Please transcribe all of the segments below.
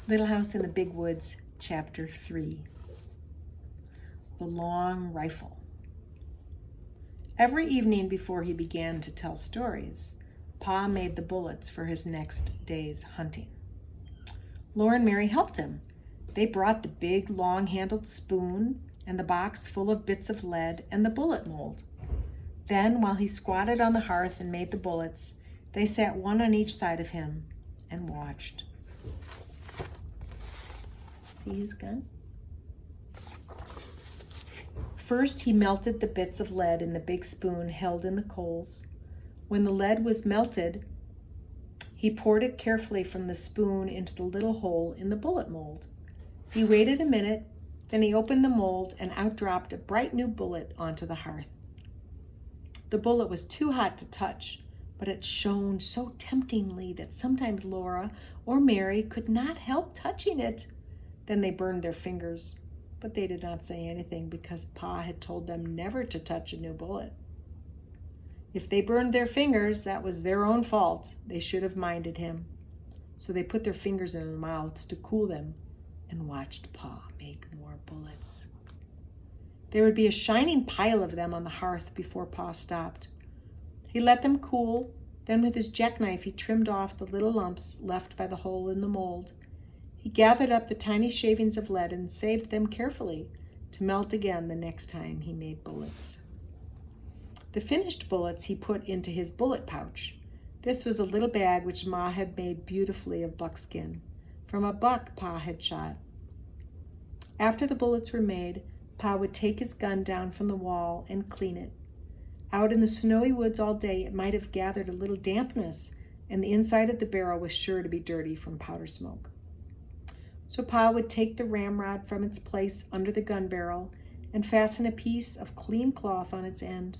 Little House in the Big Woods, Chapter 3. The Long Rifle. Every evening before he began to tell stories, Pa made the bullets for his next day's hunting. Laura and Mary helped him. They brought the big, long-handled spoon and the box full of bits of lead and the bullet mold. Then, while he squatted on the hearth and made the bullets, they sat one on each side of him and watched. See his gun? First, he melted the bits of lead in the big spoon held in the coals. When the lead was melted, he poured it carefully from the spoon into the little hole in the bullet mold. He waited a minute, then he opened the mold and out dropped a bright new bullet onto the hearth. The bullet was too hot to touch, but it shone so temptingly that sometimes Laura or Mary could not help touching it. Then they burned their fingers, but they did not say anything because Pa had told them never to touch a new bullet. If they burned their fingers, that was their own fault. They should have minded him. So they put their fingers in their mouths to cool them and watched Pa make more bullets. There would be a shining pile of them on the hearth before Pa stopped. He let them cool, then with his jackknife he trimmed off the little lumps left by the hole in the mold. He gathered up the tiny shavings of lead and saved them carefully to melt again the next time he made bullets. The finished bullets he put into his bullet pouch. This was a little bag which Ma had made beautifully of buckskin, from a buck Pa had shot. After the bullets were made, Pa would take his gun down from the wall and clean it. Out in the snowy woods all day, it might have gathered a little dampness, and the inside of the barrel was sure to be dirty from powder smoke. So Pa would take the ramrod from its place under the gun barrel and fasten a piece of clean cloth on its end.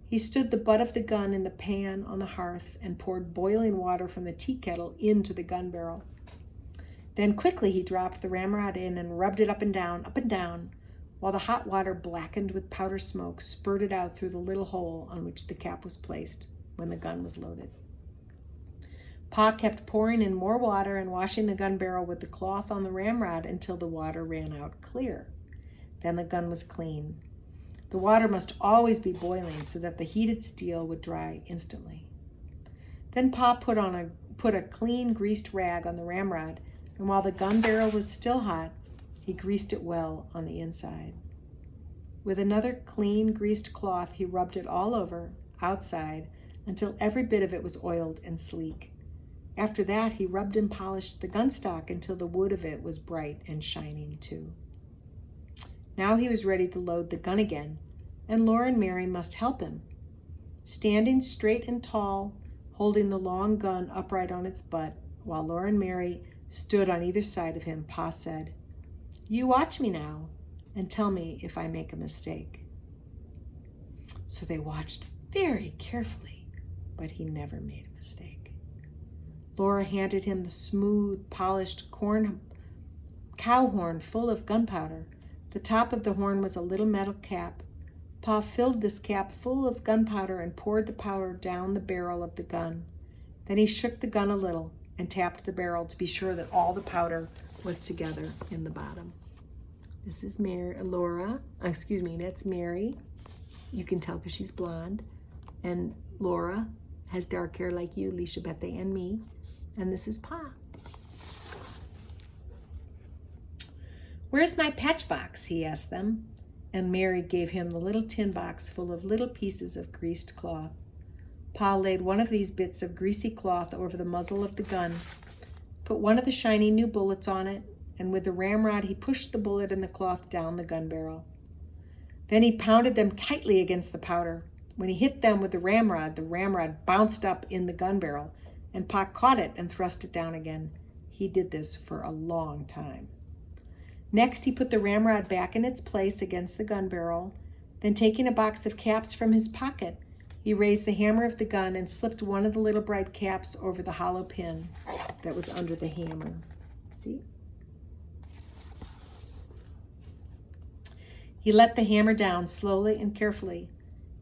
He stood the butt of the gun in the pan on the hearth and poured boiling water from the tea kettle into the gun barrel. Then quickly he dropped the ramrod in and rubbed it up and down, while the hot water, blackened with powder smoke, spurted out through the little hole on which the cap was placed when the gun was loaded. Pa kept pouring in more water and washing the gun barrel with the cloth on the ramrod until the water ran out clear. Then the gun was clean. The water must always be boiling so that the heated steel would dry instantly. Then Pa put a clean greased rag on the ramrod, and while the gun barrel was still hot, he greased it well on the inside. With another clean greased cloth, he rubbed it all over, outside, until every bit of it was oiled and sleek. After that, he rubbed and polished the gun stock until the wood of it was bright and shining too. Now he was ready to load the gun again, and Laura and Mary must help him. Standing straight and tall, holding the long gun upright on its butt, while Laura and Mary stood on either side of him, Pa said, "You watch me now and tell me if I make a mistake." So they watched very carefully, but he never made a mistake. Laura handed him the smooth, polished cow horn full of gunpowder. The top of the horn was a little metal cap. Pa filled this cap full of gunpowder and poured the powder down the barrel of the gun. Then he shook the gun a little and tapped the barrel to be sure that all the powder was together in the bottom. This is Laura. That's Mary. You can tell because she's blonde. And Laura has dark hair like you, Alicia, Bette, and me. And this is Pa. "Where's my patch box?" he asked them. And Mary gave him the little tin box full of little pieces of greased cloth. Pa laid one of these bits of greasy cloth over the muzzle of the gun, put one of the shiny new bullets on it, and with the ramrod he pushed the bullet and the cloth down the gun barrel. Then he pounded them tightly against the powder. When he hit them with the ramrod bounced up in the gun barrel, and Pa caught it and thrust it down again. He did this for a long time. Next, he put the ramrod back in its place against the gun barrel. Then, taking a box of caps from his pocket, he raised the hammer of the gun and slipped one of the little bright caps over the hollow pin that was under the hammer. See? He let the hammer down slowly and carefully.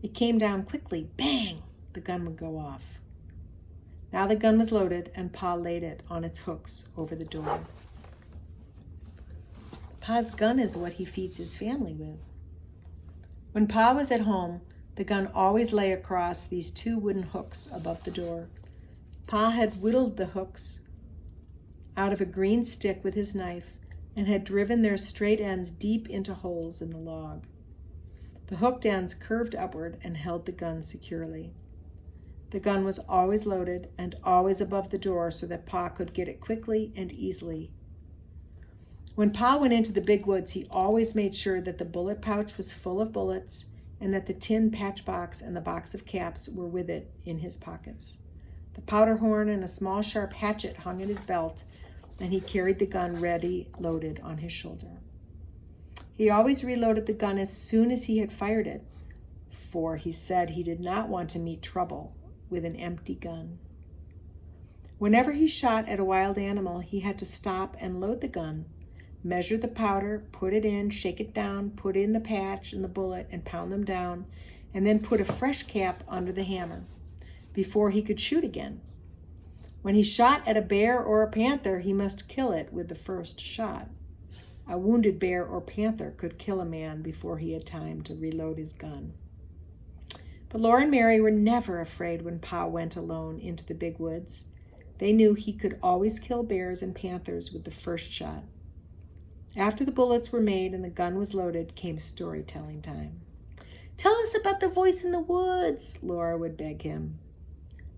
It came down quickly. Bang! The gun would go off. Now the gun was loaded, and Pa laid it on its hooks over the door. Pa's gun is what he feeds his family with. When Pa was at home, the gun always lay across these 2 wooden hooks above the door. Pa had whittled the hooks out of a green stick with his knife and had driven their straight ends deep into holes in the log. The hooked ends curved upward and held the gun securely. The gun was always loaded and always above the door so that Pa could get it quickly and easily. When Pa went into the big woods, he always made sure that the bullet pouch was full of bullets and that the tin patch box and the box of caps were with it in his pockets. The powder horn and a small sharp hatchet hung at his belt, and he carried the gun ready loaded on his shoulder. He always reloaded the gun as soon as he had fired it, for he said he did not want to meet trouble with an empty gun. Whenever he shot at a wild animal, he had to stop and load the gun, measure the powder, put it in, shake it down, put in the patch and the bullet and pound them down, and then put a fresh cap under the hammer before he could shoot again. When he shot at a bear or a panther, he must kill it with the first shot. A wounded bear or panther could kill a man before he had time to reload his gun. But Laura and Mary were never afraid when Pa went alone into the big woods. They knew he could always kill bears and panthers with the first shot. After the bullets were made and the gun was loaded, came storytelling time. "Tell us about the voice in the woods," Laura would beg him.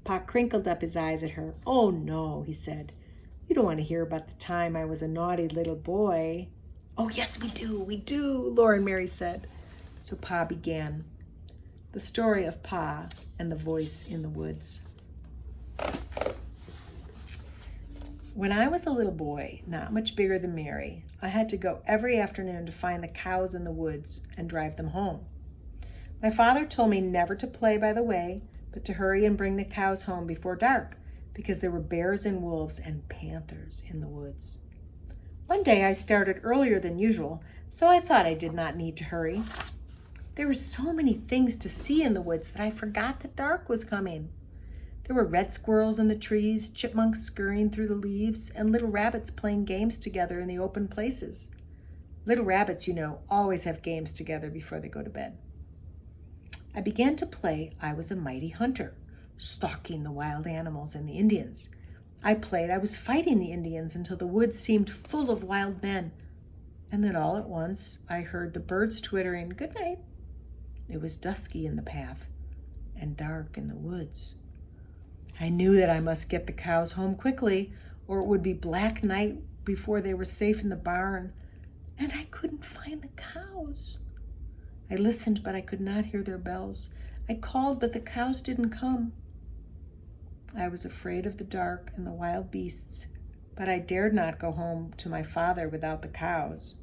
Pa crinkled up his eyes at her. "Oh, no," he said. "You don't want to hear about the time I was a naughty little boy." "Oh, yes, we do," Laura and Mary said. So Pa began the story of Pa and the voice in the woods. When I was a little boy, not much bigger than Mary, I had to go every afternoon to find the cows in the woods and drive them home. My father told me never to play by the way, but to hurry and bring the cows home before dark, because there were bears and wolves and panthers in the woods. One day I started earlier than usual, so I thought I did not need to hurry. There were so many things to see in the woods that I forgot that dark was coming. There were red squirrels in the trees, chipmunks scurrying through the leaves, and little rabbits playing games together in the open places. Little rabbits, you know, always have games together before they go to bed. I began to play I was a mighty hunter, stalking the wild animals and the Indians. I played I was fighting the Indians until the woods seemed full of wild men. And then all at once I heard the birds twittering, "Good night." It was dusky in the path and dark in the woods. I knew that I must get the cows home quickly, or it would be black night before they were safe in the barn, and I couldn't find the cows. I listened, but I could not hear their bells. I called, but the cows didn't come. I was afraid of the dark and the wild beasts, but I dared not go home to my father without the cows.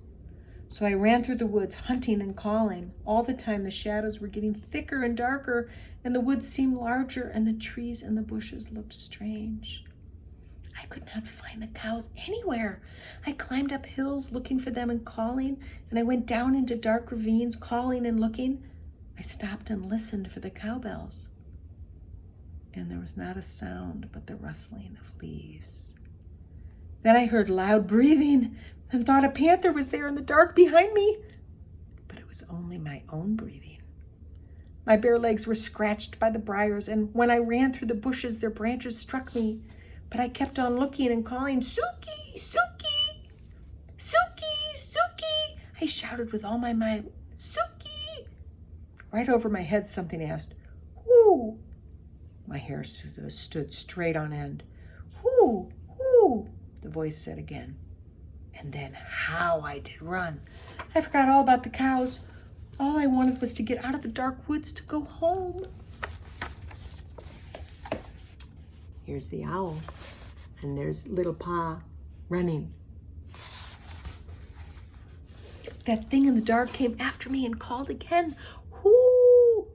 So I ran through the woods, hunting and calling. All the time the shadows were getting thicker and darker, and the woods seemed larger, and the trees and the bushes looked strange. I could not find the cows anywhere. I climbed up hills looking for them and calling, and I went down into dark ravines calling and looking. I stopped and listened for the cowbells, and there was not a sound but the rustling of leaves. Then I heard loud breathing and thought a panther was there in the dark behind me, but it was only my own breathing. My bare legs were scratched by the briars, and when I ran through the bushes, their branches struck me. But I kept on looking and calling, "Suki, Suki, Suki, Suki!" I shouted with all my might, "Suki!" Right over my head, something asked, "Who?" My hair stood straight on end. "Who? Who?" the voice said again. And then how I did run. I forgot all about the cows. All I wanted was to get out of the dark woods to go home. Here's the owl, and there's little Pa running. That thing in the dark came after me and called again, "Whoo!"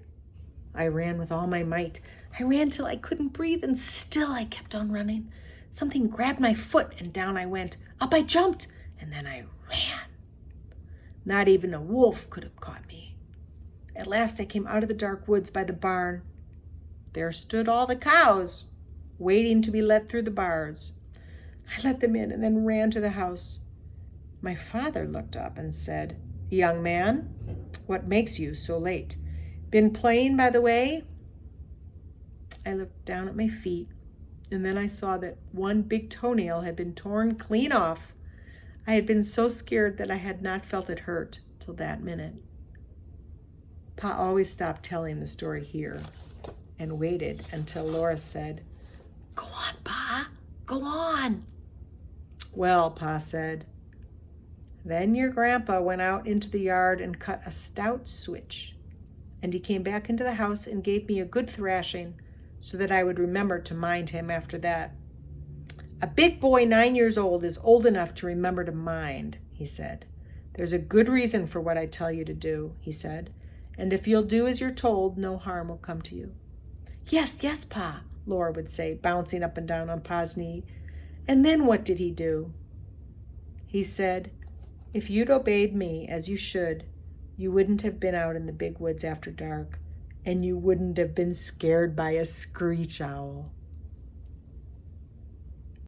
I ran with all my might. I ran till I couldn't breathe, and still I kept on running. Something grabbed my foot, and down I went. Up I jumped, and then I ran. Not even a wolf could have caught me. At last I came out of the dark woods by the barn. There stood all the cows, waiting to be let through the bars. I let them in and then ran to the house. My father looked up and said, "Young man, what makes you so late? Been playing by the way?" I looked down at my feet, and then I saw that one big toenail had been torn clean off. I had been so scared that I had not felt it hurt till that minute. Pa always stopped telling the story here and waited until Laura said, "Go on, Pa, go on." "Well," Pa said, "then your grandpa went out into the yard and cut a stout switch, and he came back into the house and gave me a good thrashing so that I would remember to mind him after that. A big boy 9 years old is old enough to remember to mind," he said. "There's a good reason for what I tell you to do," he said, "and if you'll do as you're told, no harm will come to you." "Yes, yes, Pa," Laura would say, bouncing up and down on Pa's knee. "And then what did he do?" "He said, if you'd obeyed me as you should, you wouldn't have been out in the big woods after dark, and you wouldn't have been scared by a screech owl."